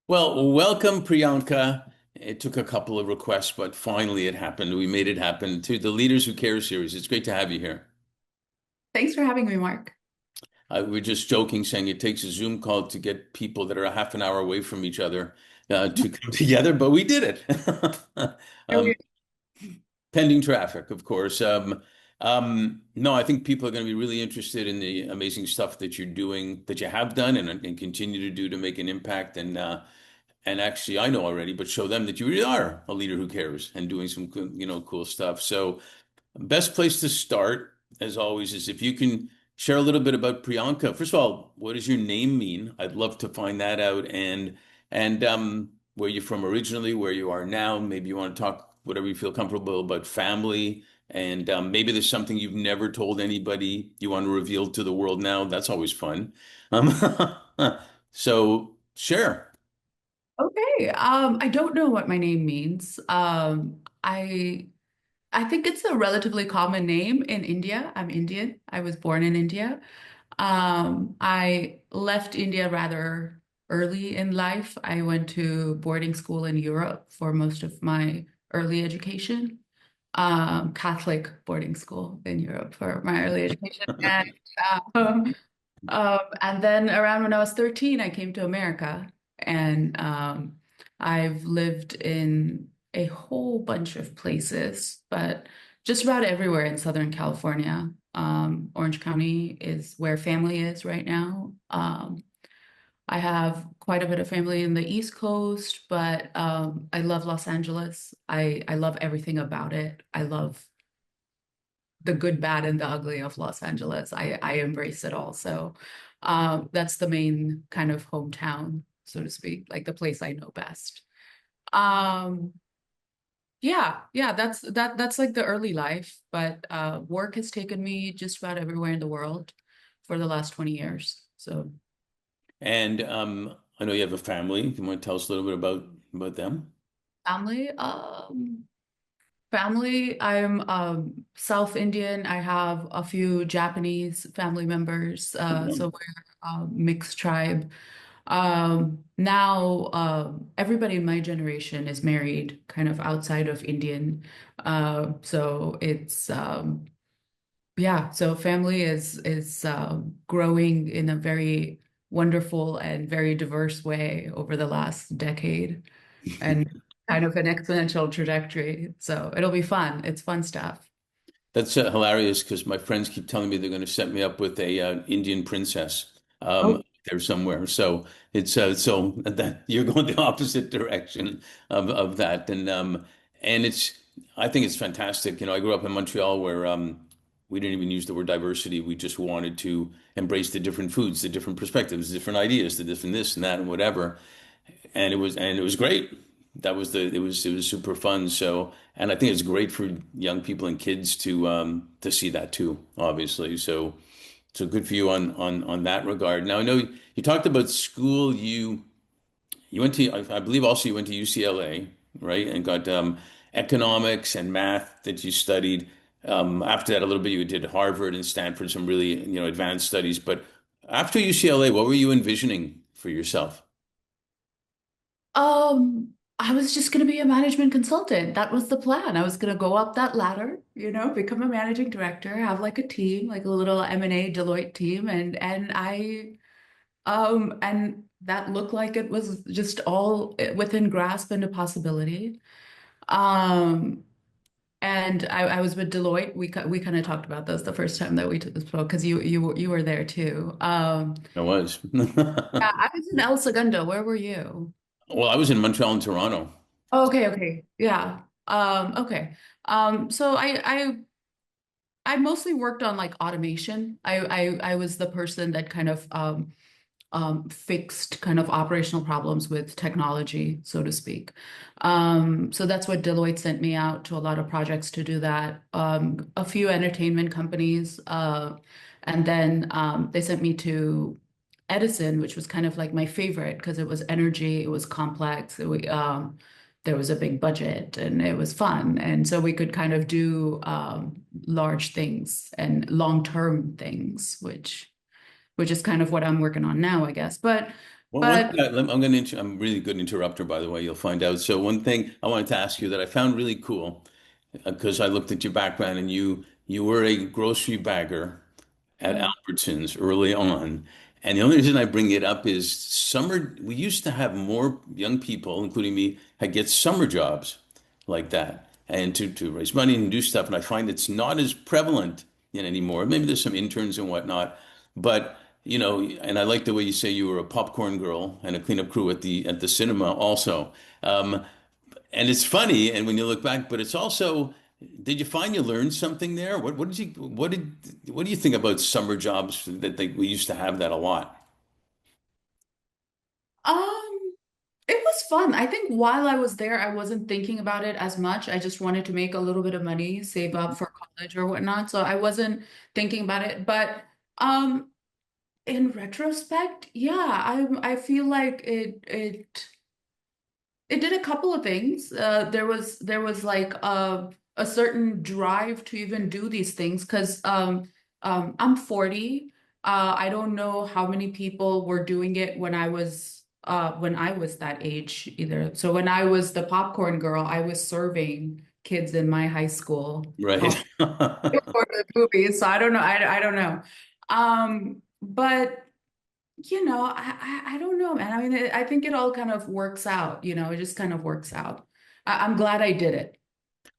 Well, welcome, Priyanka. It took a couple of requests, but finally it happened. We made it happen to the Leaders Who Care series. It's great to have you here. Thanks for having me, Mark. We're just joking, saying it takes a Zoom call to get people that are a half an hour away from each other to come together, but we did it. Here Um, we Pending traffic, of course. No, I think people are going to be really interested in the amazing stuff that you're doing, that you have done, and continue to do to make an impact. And actually, I know already, but show them that you really are a leader who cares and doing some cool stuff. So, best place to start, as always, is if you can share a little bit about Priyanka. First of all, what does your name mean? I'd love to find that out, and where you're from originally, where you are now. Maybe you want to talk whatever you feel comfortable about family, and maybe there's something you've never told anybody you want to reveal to the world now. That's always fun. Um, so share. Okay. I don't know what my name means. I think it's a relatively common name in India. I'm Indian. I was born in India. I left India rather early in life. I went to boarding school in Europe for most of my early education. Catholic boarding school in Europe for my early education. Um, and then around when I was 13, I came to America and I've lived in a whole bunch of places, but just about everywhere in Southern California. Orange County is where family is right now. I have quite a bit of family in the East Coast, but I love Los Angeles. I love everything about it. I love the good, bad, and the ugly of Los Angeles. I embrace it all. So that's the main kind of hometown, so to speak, like the place I know best. Um, yeah, that's like the early life, but work has taken me just about everywhere in the world for the last 20 years. So And I know you have a family. You want to tell us a little bit about them? family, family, I'm South Indian. I have a few Japanese family members, so we're a mixed tribe. Now, everybody in my generation is married kind of outside of Indian. So it's yeah, so family is growing in a very wonderful and very diverse way over the last decade and kind of an exponential trajectory. So it'll be fun. It's fun stuff. That's hilarious because my friends keep telling me they're going to set me up with a Indian princess Oh, there somewhere. So it's so that you're going the opposite direction of that, and it's I think it's fantastic. I grew up in Montreal where we didn't even use the word diversity. We just wanted to embrace the different foods, the different perspectives, the different ideas, the different this and that and whatever. And it was great. It was super fun. So, and I think it's great for young people and kids to see that too, obviously. So good for you on that regard. Now I know you talked about school. You went to, I believe also you went to UCLA, right? And got economics and math that you studied. After that, a little bit you did Harvard and Stanford, some really advanced studies. But after UCLA, what were you envisioning for yourself? I was just going to be a management consultant. That was the plan. I was going to go up that ladder, become a managing director, have like a team, like a little M&A Deloitte team, and that looked like it was just all within grasp and a possibility. Um, and I was with Deloitte. We kind of talked about this the first time that we spoke because you were there too. I was. Yeah, I was in El Segundo. Where were you? Well, I was in Montreal and Toronto. Oh, okay. Yeah. Okay. So I mostly worked on like automation. I was the person that kind of fixed kind of operational problems with technology, so to speak. So that's what Deloitte sent me out to a lot of projects to do that. A few entertainment companies, and then they sent me to Edison, which was kind of like my favorite because it was energy, it was complex, there was a big budget, and it was fun, and so we could kind of do large things and long-term things, which is kind of what I'm working on now, I guess. But Well, one But thing I'm really good interrupter, by the way, you'll find out. So one thing I wanted to ask you that I found really cool, because I looked at your background and you were a grocery bagger at yeah. Albertsons early on. And the only reason I bring it up is we used to have more young people, including me, had get summer jobs like that and to raise money and do stuff. And I find it's not as prevalent anymore. Maybe there's some interns and whatnot, but and I like the way you say you were a popcorn girl and a cleanup crew at the cinema also. Um, and it's funny, and when you look back, but it's also, did you find you learned something there? What do you think about summer jobs that we used to have that a lot? Um, it was fun. I think while I was there, I wasn't thinking about it as much. I just wanted to make a little bit of money, save up for college or whatnot. So I wasn't thinking about it. But um, in retrospect, yeah, I feel like it did a couple of things. There was like a certain drive to even do these things because I'm 40. I don't know how many people were doing it when I was that age either. So when I was the popcorn girl, I was serving kids in my high school Right. for the movies. So I don't know. I don't know. But I don't know, man. I mean, I think it all kind of works out, it just kind of works out. I'm glad I did it.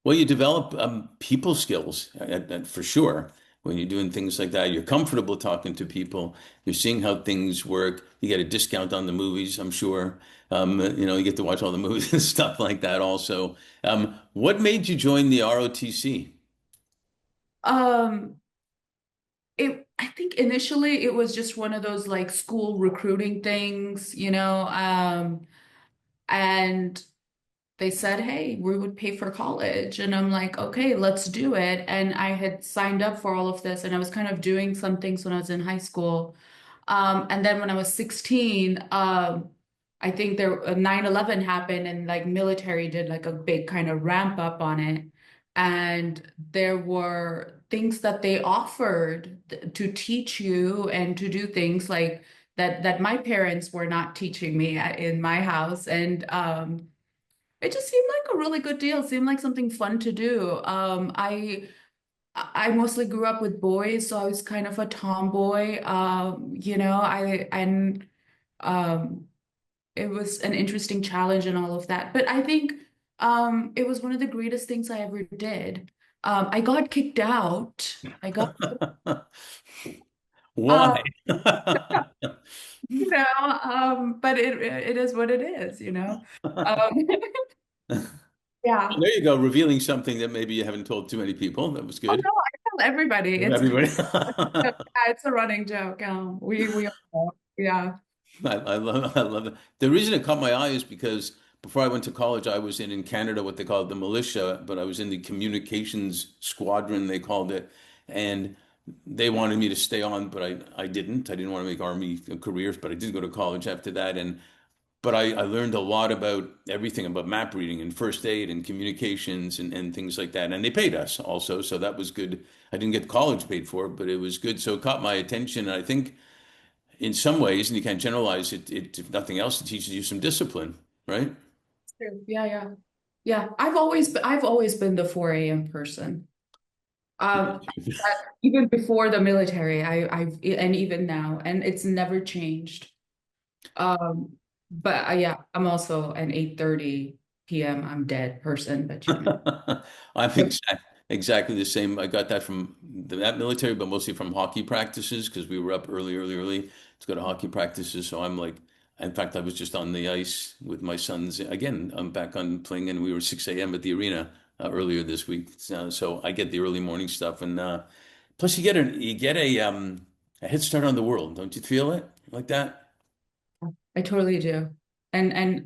Well, you develop people skills for sure. When you're doing things like that, you're comfortable talking to people. You're seeing how things work. You get a discount on the movies, I'm sure. You get to watch all the movies and stuff like that also. What made you join the ROTC? Um, I think initially it was just one of those like school recruiting things, and they said, hey, we would pay for college. And I'm like, okay, let's do it. And I had signed up for all of this and I was kind of doing some things when I was in high school. And then when I was 16, I think 9/11 happened and like military did like a big kind of ramp up on it. And there were things that they offered to teach you and to do things like that my parents were not teaching me in my house. And it just seemed like a really good deal. It seemed like something fun to do. I mostly grew up with boys, so I was kind of a tomboy. I and um it was an interesting challenge and all of that. But I think it was one of the greatest things I ever did. I got kicked out. I got Why? uh but it is what it is, Um yeah. There you go, revealing something that maybe you haven't told too many people. That was Oh good. no, I tell everybody. Everybody. Yeah, it's a running joke. We all know. Yeah. I love it. The reason it caught my eye is because before I went to college, I was in Canada, what they call the militia, but I was in the communications squadron, they called it. And they wanted me to stay on, but I didn't. I didn't want to make army careers, but I did go to college after that. But I learned a lot about everything about map reading and first aid and communications and things like that. And they paid us also, so that was good. I didn't get college paid for, but it was good. So it caught my attention. And I think in some ways, and you can't generalize it, if nothing else, it teaches you some discipline, right? True. Yeah, yeah. Yeah. I've always been the 4 a.m. person. Even before the military, and even now, and it's never changed. But yeah, I'm also an 8:30 p.m. I'm dead person, but I'm exactly the same. I got that from that military, but mostly from hockey practices because we were up early to go to hockey practices. So I'm like, in fact, I was just on the ice with my sons again. I'm back on playing, and we were 6 a.m. at the arena earlier this week. So I get the early morning stuff, and plus you get a head start on the world, don't you feel it like that? I totally do. And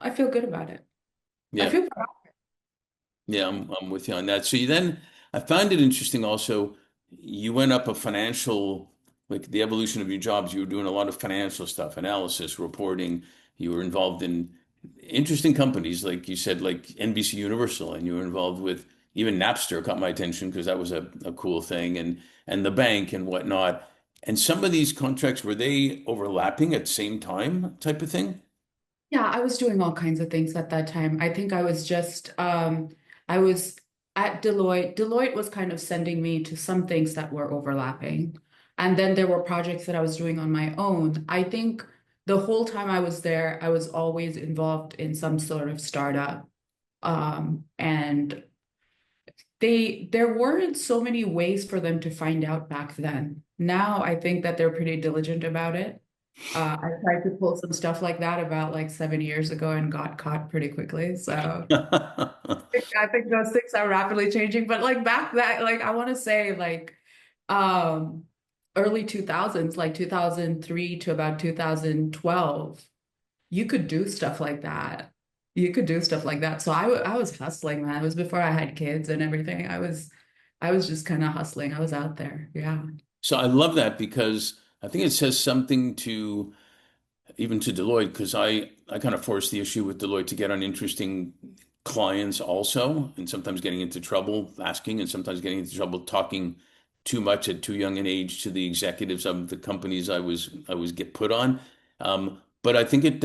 I feel good about it. I Yeah. feel proud. Yeah, I'm with you on that. So I found it interesting also, you went up a financial, like the evolution of your jobs, you were doing a lot of financial stuff, analysis, reporting. You were involved in interesting companies, like you said, like NBC Universal, and you were involved with even Napster caught my attention because that was a cool thing and the bank and whatnot. And some of these contracts, were they overlapping at the same time type of thing? Yeah, I was doing all kinds of things at that time. I think I was at Deloitte. Deloitte was kind of sending me to some things that were overlapping. And then there were projects that I was doing on my own. I think the whole time I was there, I was always involved in some sort of startup. And there weren't so many ways for them to find out back then. Now I think that they're pretty diligent about it. I tried to pull some stuff like that about like 7 years ago and got caught pretty quickly. So I think those things are rapidly changing. But like back that, like I want to say like um early 2000s, like 2003 to about 2012, you could do stuff like that. You could do stuff like that. So I was hustling, man. It was before I had kids and everything. I was just kind of hustling. I was out there. Yeah. So I love that because I think it says something to even to Deloitte, because I kind of force the issue with Deloitte to get on interesting clients also, and sometimes getting into trouble asking, and sometimes getting into trouble talking too much at too young an age to the executives of the companies I was get put on. But I think it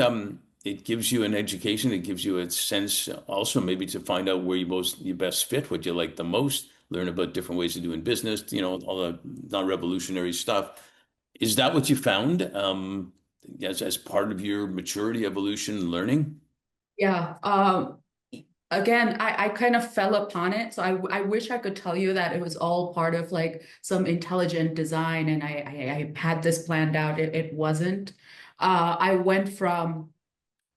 gives you an education. It gives you a sense also maybe to find out where you best fit, what you like the most, learn about different ways of doing business, all the non-revolutionary stuff. Is that what you found as part of your maturity, evolution, learning? Yeah. Again, I kind of fell upon it. So I wish I could tell you that it was all part of like some intelligent design and I had this planned out. It wasn't. I went from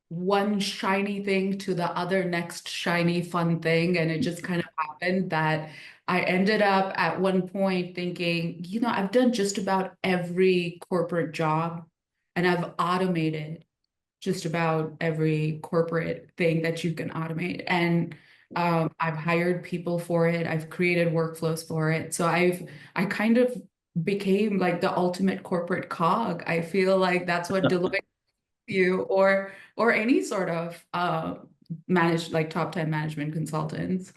one shiny thing to the other next shiny fun thing. And it just kind of happened that I ended up at one point thinking, I've done just about every corporate job and I've automated just about every corporate thing that you can automate. And I've hired people for it. I've created workflows for it. So I kind of became like the ultimate corporate cog. I feel like that's what Deloitte you or any sort of managed like top 10 management consultants.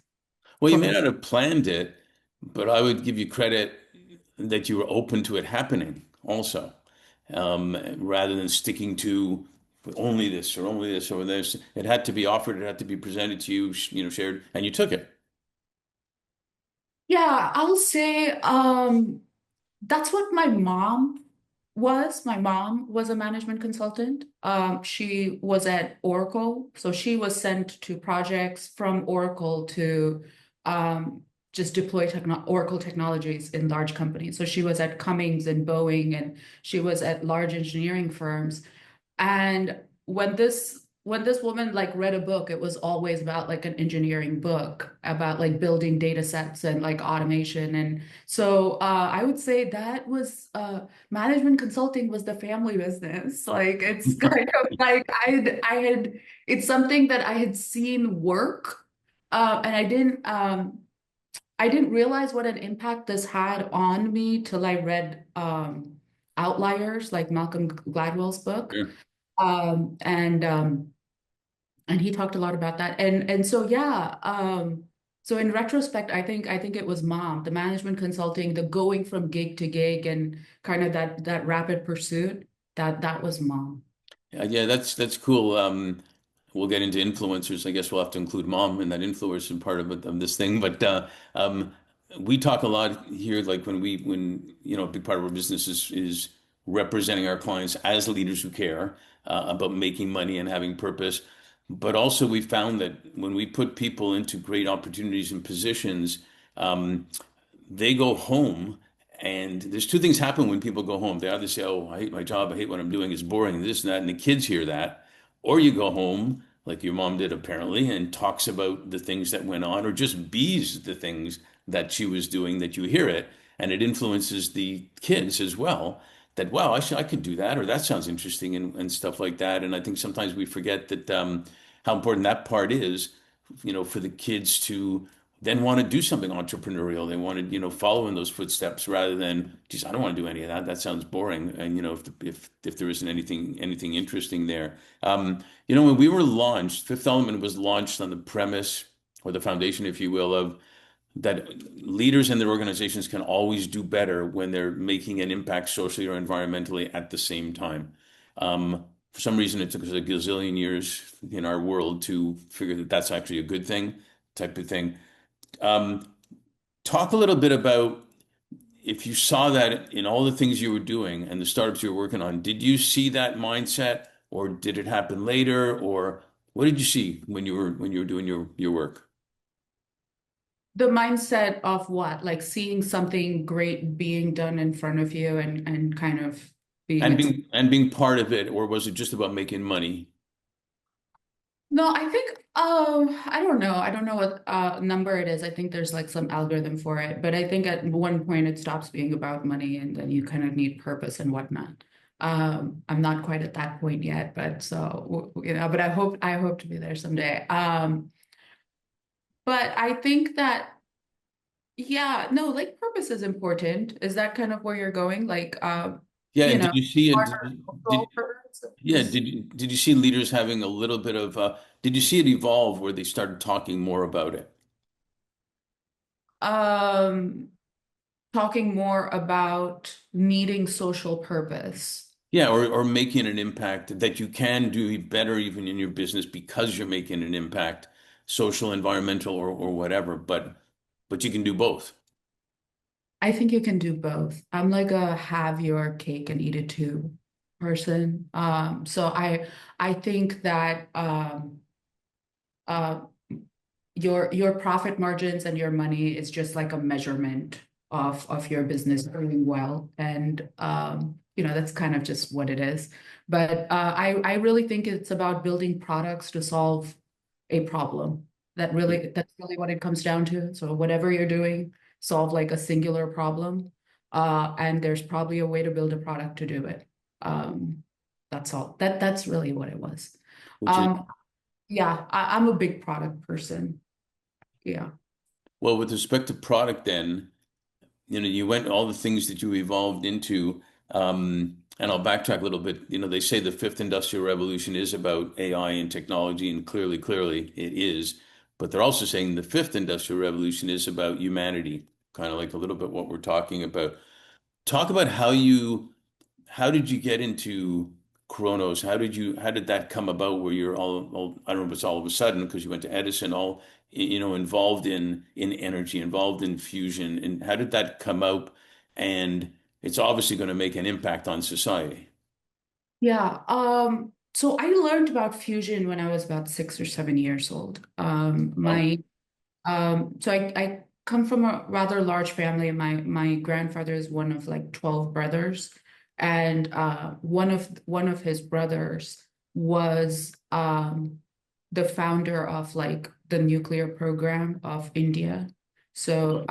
Well, you may Corporate. not have planned it, but I would give you credit that you were open to it happening also, rather than sticking to only this or only this or this. It had to be offered, it had to be presented to you, shared, and you took it. Yeah, I'll say that's what my mom was. My mom was a management consultant. She was at Oracle, so she was sent to projects from Oracle to just deploy Oracle technologies in large companies. So she was at Cummins and Boeing, and she was at large engineering firms. And when this woman like read a book, it was always about like an engineering book about like building data sets and like automation. And so I would say that was management consulting was the family business. Like it's kind of like it's something that I had seen work, and I didn't realize what an impact this had on me till I read Outliers, like Malcolm Gladwell's book. Sure. Um, and um, and he talked a lot about that. And so yeah, so in retrospect, I think it was mom, the management consulting, the going from gig to gig and kind of that rapid pursuit, that was mom. Yeah, that's cool. We'll get into influencers. I guess we'll have to include mom in that influencer part of this thing. But we talk a lot here, like when a big part of our business is representing our clients as leaders who care about making money and having purpose. But also, we found that when we put people into great opportunities and positions, they go home, and there's two things happen when people go home. They either say, "Oh, I hate my job. I hate what I'm doing. It's boring, and this and that," and the kids hear that. Or you go home, like your mom did apparently, and talks about the things that went on, or just bees the things that she was doing, that you hear it, and it influences the kids as well. That, wow, I could do that, or that sounds interesting, and stuff like that. And I think sometimes we forget that how important that part is, for the kids to then want to do something entrepreneurial. They want to, follow in those footsteps rather than, geez, I don't want to do any of that. That sounds boring. And if there isn't anything interesting there, when we were launched, Fifth Element was launched on the premise or the foundation, if you will, of that leaders and their organizations can always do better when they're making an impact socially or environmentally at the same time. For some reason, it took us a gazillion years in our world to figure that that's actually a good thing, type of thing. Um, Talk a little bit about if you saw that in all the things you were doing and the startups you were working on, did you see that mindset or did it happen later or what did you see when you were doing your work? The mindset of what? Like seeing something great being done in front of you and kind of being And it. being part of it, or was it just about making money? No, I think I don't know. I don't know what number it is. I think there's like some algorithm for it, but I think at one point it stops being about money and then you kind of need purpose and whatnot. I'm not quite at that point yet, but but I hope to be there someday. But I think that yeah, no, like purpose is important. Is that kind of where you're going? Like Yeah, you and did know, you see it? part of Did cultural purpose yeah? is Did you see leaders having a little bit of? Did you see it evolve where they started talking more about it? um talking more about needing social purpose. Yeah, or making an impact that you can do better even in your business because you're making an impact, social, environmental, or whatever. But you can do both. I think you can do both. I'm like a have your cake and eat it too person. So I think that uh your profit margins and your money is just like a measurement of your business doing well. And that's kind of just what it is. But I really think it's about building products to solve a problem. That's really what it comes down to. So whatever you're doing, solve like a singular problem. And there's probably a way to build a product to do it. Um, that's all. That's really what it was. Which is Um, yeah, I'm a big product person. Yeah. well, with respect to product, then. You went all the things that you evolved into. And I'll backtrack a little bit. They say the fifth industrial revolution is about AI and technology, and clearly it is. But they're also saying the fifth industrial revolution is about humanity, kind of like a little bit what we're talking about. Talk about how did you get into Kronos? How did that come about where you're all I don't know if it's all of a sudden because you went to Edison, all involved in energy, involved in fusion, and how did that come out? And it's obviously going to make an impact on society. Yeah. So I learned about fusion when I was about 6 or 7 years old. Oh, So I come from a rather large family. My grandfather is one of like 12 brothers, and one of his brothers was the founder of like the nuclear program of India. So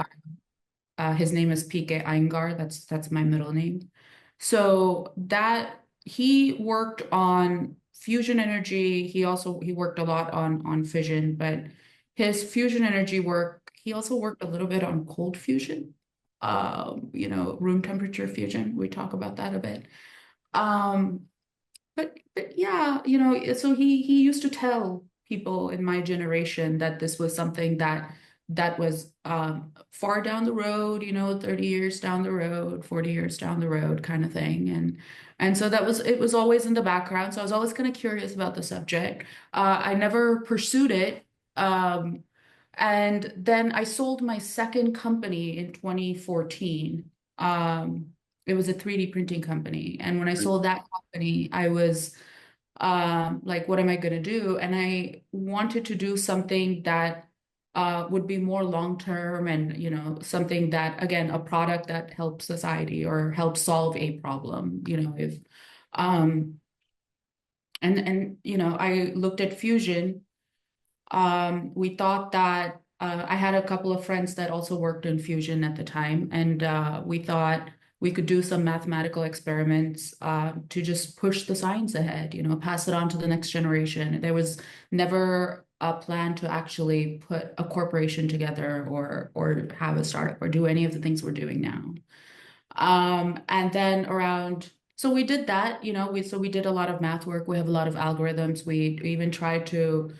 his name is PK Iyengar. That's my middle name. So that he worked on fusion energy. He worked a lot on fission, but his fusion energy work, he also worked a little bit on cold fusion. Room temperature fusion. We talk about that a bit. Um, but yeah, so he used to tell people in my generation that this was something that was far down the road, 30 years down the road, 40 years down the road kind of thing. And so it was always in the background. So I was always kind of curious about the subject. I never pursued it. Um, and then I sold my second company in 2014. It was a 3D printing company. And when I sold that company, I was like, what am I going to do? And I wanted to do something that would be more long term and, something that, again, a product that helps society or helps solve a problem, if um I looked at fusion. We thought that I had a couple of friends that also worked in fusion at the time, and we thought we could do some mathematical experiments to just push the science ahead, pass it on to the next generation. There was never a plan to actually put a corporation together or have a startup or do any of the things we're doing now. And then so we did that, we did a lot of math work. We have a lot of algorithms. We even tried to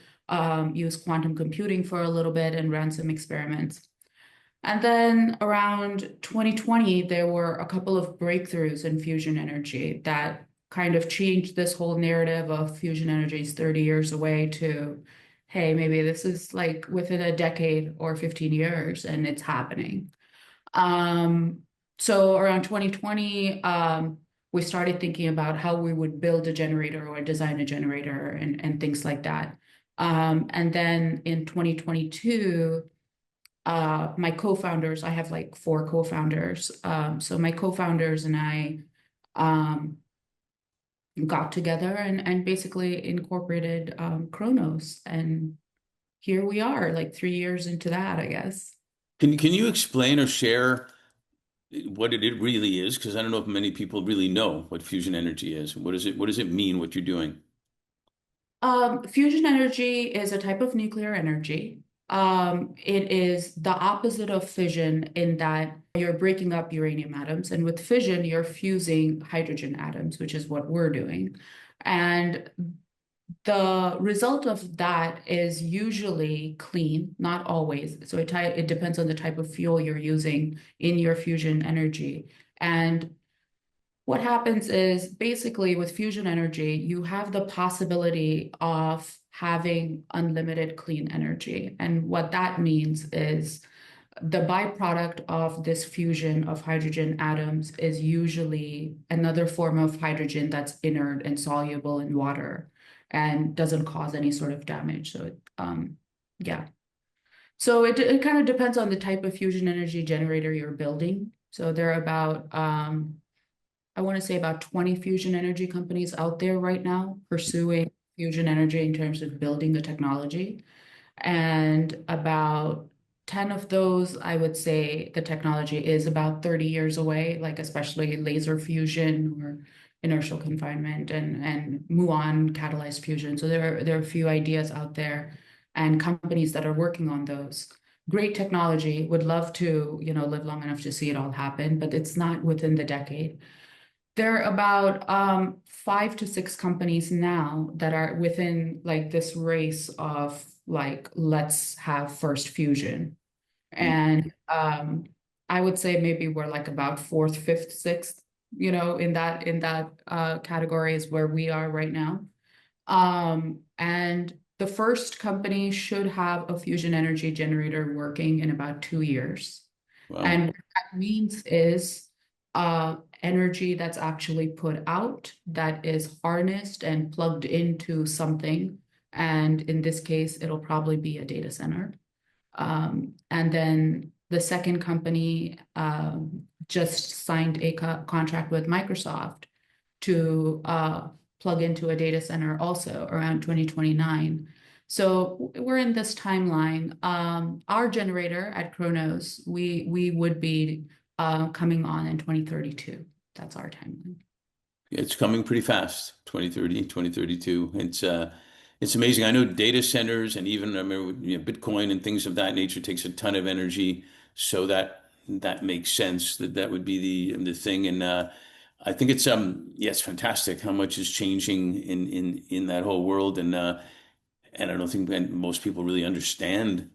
use quantum computing for a little bit and ran some experiments. And then around 2020, there were a couple of breakthroughs in fusion energy that kind of changed this whole narrative of fusion energy is 30 years away to, hey, maybe this is like within a decade or 15 years and it's happening. Um, so around 2020, we started thinking about how we would build a generator or design a generator and things like that. And then in 2022, my co-founders, I have like four co-founders. So my co-founders and I um, got together and basically incorporated Kronos. And here we are, like 3 years into that, I guess. Can you explain or share what it really is? Because I don't know if many people really know what fusion energy is. What does it mean, what you're doing? Fusion energy is a type of nuclear energy. It is the opposite of fission in that you're breaking up uranium atoms, and with fission, you're fusing hydrogen atoms, which is what we're doing. And the result of that is usually clean, not always. So it depends on the type of fuel you're using in your fusion energy. And what happens is basically with fusion energy, you have the possibility of having unlimited clean energy. And what that means is the byproduct of this fusion of hydrogen atoms is usually another form of hydrogen that's inert and soluble in water and doesn't cause any sort of damage. Yeah. So it kind of depends on the type of fusion energy generator you're building. So there are about I want to say about 20 fusion energy companies out there right now pursuing fusion energy in terms of building the technology. And about 10 of those, I would say the technology is about 30 years away, like especially laser fusion or inertial confinement and muon catalyzed fusion. So there are a few ideas out there and companies that are working on those. Great technology, would love to, live long enough to see it all happen, but it's not within the decade. There are about 5 to 6 companies now that are within like this race of like let's have first fusion. And I would say maybe we're like about fourth, fifth, sixth, in that category is where we are right now. And the first company should have a fusion energy generator working in about 2 years. Wow. And what that means is energy that's actually put out that is harnessed and plugged into something. And in this case, it'll probably be a data center. And then the second company just signed a contract with Microsoft to plug into a data center also around 2029. So we're in this timeline. Our generator at Kronos, we would be coming on in 2032. That's our timeline. It's coming pretty fast, 2030, 2032. It's amazing. I know data centers and even I remember Bitcoin and things of that nature takes a ton of energy, so that makes sense that would be the thing. And I think it's yeah, it's fantastic how much is changing in that whole world. And I don't think that most people really understand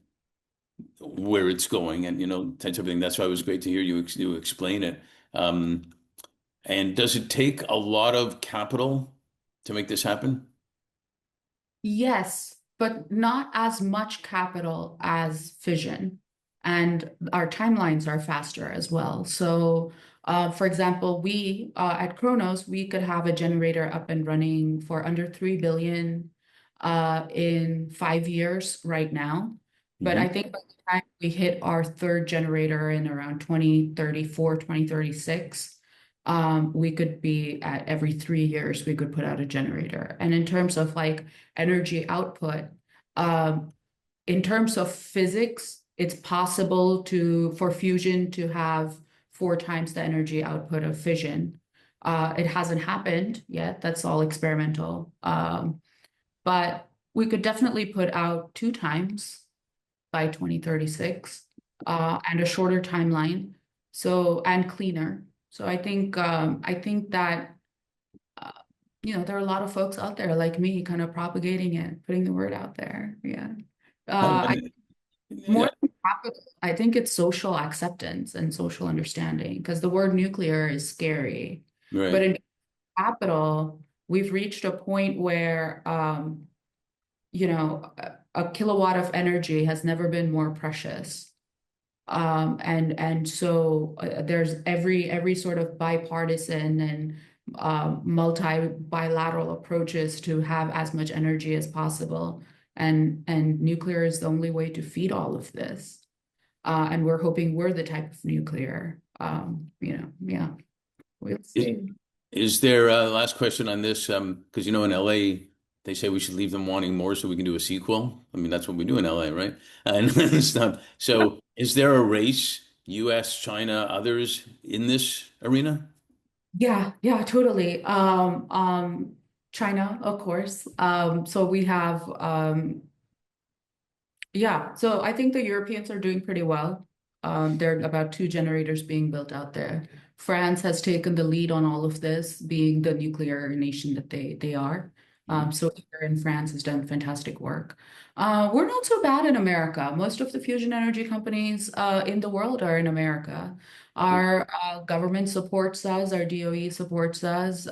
where it's going and types of thing. That's why it was great to hear you explain it. Um, and does it take a lot of capital to make this happen? Yes, but not as much capital as fission. And our timelines are faster as well. So, for example, we at Kronos, we could have a generator up and running for under 3 billion in 5 years right now. But I Hmm. think by the time we hit our third generator in around 2034, 2036, we could be at every 3 years, we could put out a generator. And in terms of like energy output, um, in terms of physics, it's possible for fusion to have 4 times the energy output of fission. It hasn't happened yet. That's all experimental. But we could definitely put out 2 times by 2036, and a shorter timeline. So, and cleaner. So I think that uh, there are a lot of folks out there like me kind of propagating it, putting the word out there. Yeah. And, I and more yeah, than capital. I think it's social acceptance and social understanding because the word nuclear is scary. But Right. in capital, we've reached a point where, a kilowatt of energy has never been more precious. And so there's every sort of bipartisan and multi bilateral approaches to have as much energy as possible. And nuclear is the only way to feed all of this. And we're hoping we're the type of nuclear. Yeah, we'll Is, see. is there a last question on this? Because in LA, they say we should leave them wanting more so we can do a sequel. I mean, that's what we do in LA, right? And stuff. So, is there a race, US, China, others in this arena? Yeah, yeah, totally. China, of course. So we have yeah, so I think the Europeans are doing pretty well. There are about two generators being built out there. France has taken the lead on all of this, being the nuclear nation that they are. Mhm. So here in France has done fantastic work. We're not so bad in America. Most of the fusion energy companies in the world are in America. Our government supports us, our DOE supports us.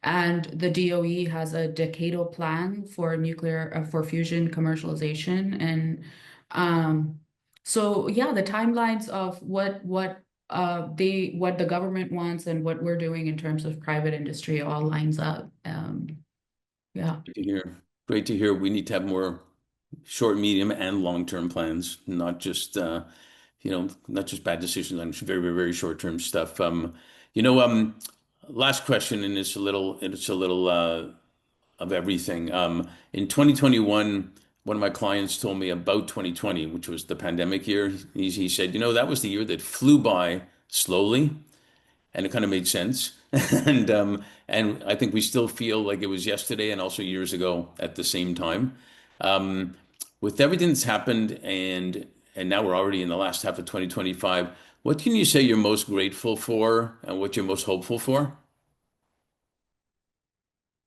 And the DOE has a decadal plan for nuclear for fusion commercialization. And so yeah, the timelines of what the government wants and what we're doing in terms of private industry all lines up. Yeah. Great to hear. Great to hear. We need to have more short, medium, and long-term plans, not just bad decisions on very, very, very short-term stuff. You know, um, last question, and it's a little of everything. In 2021, one of my clients told me about 2020, which was the pandemic year. He said, that was the year that flew by slowly, and it kind of made sense. And I think we still feel like it was yesterday and also years ago at the same time. Um, with everything that's happened, and now we're already in the last half of 2025, what can you say you're most grateful for and what you're most hopeful for?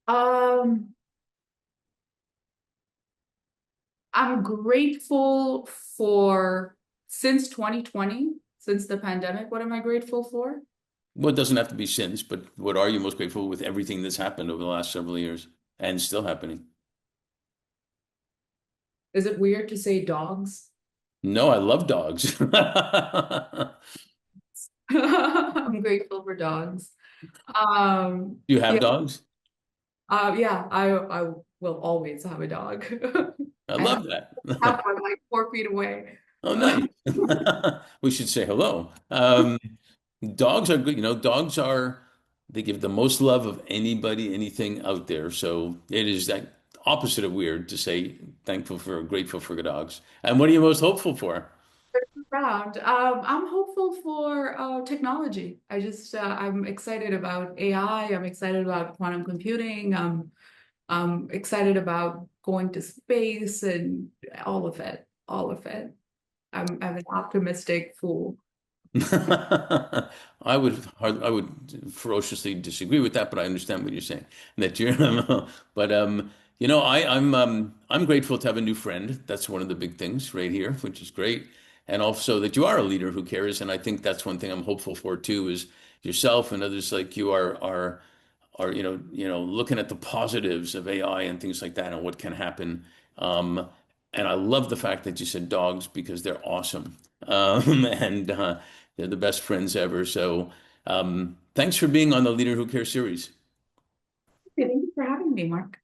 Um, I'm grateful for since 2020, since the pandemic, what am I grateful for? Well, it doesn't have to be since, but what are you most grateful with everything that's happened over the last several years and still happening? Is it weird to say dogs? No, I love dogs. I'm grateful for dogs. You have Yeah, dogs? yeah, I will always have a dog. I I love that. have one like 4 feet away. Oh, nice. We should say hello. Dogs are good. Dogs they give the most love of anybody, anything out there. So it is that opposite of weird to say grateful for dogs. And what are you most hopeful for? Proud. I'm hopeful for technology. I'm excited about AI. I'm excited about quantum computing. I'm excited about going to space and all of it. All of it. I'm an optimistic fool. I would ferociously disagree with that, but I understand what you're saying. That you're, but I'm grateful to have a new friend. That's one of the big things right here, which is great, and also that you are a leader who cares. And I think that's one thing I'm hopeful for too, is yourself and others like you are looking at the positives of AI and things like that and what can happen. Um, and I love the fact that you said dogs because they're awesome. And they're the best friends ever. So thanks for being on the Leader Who Cares series. Thank you for having me, Mark.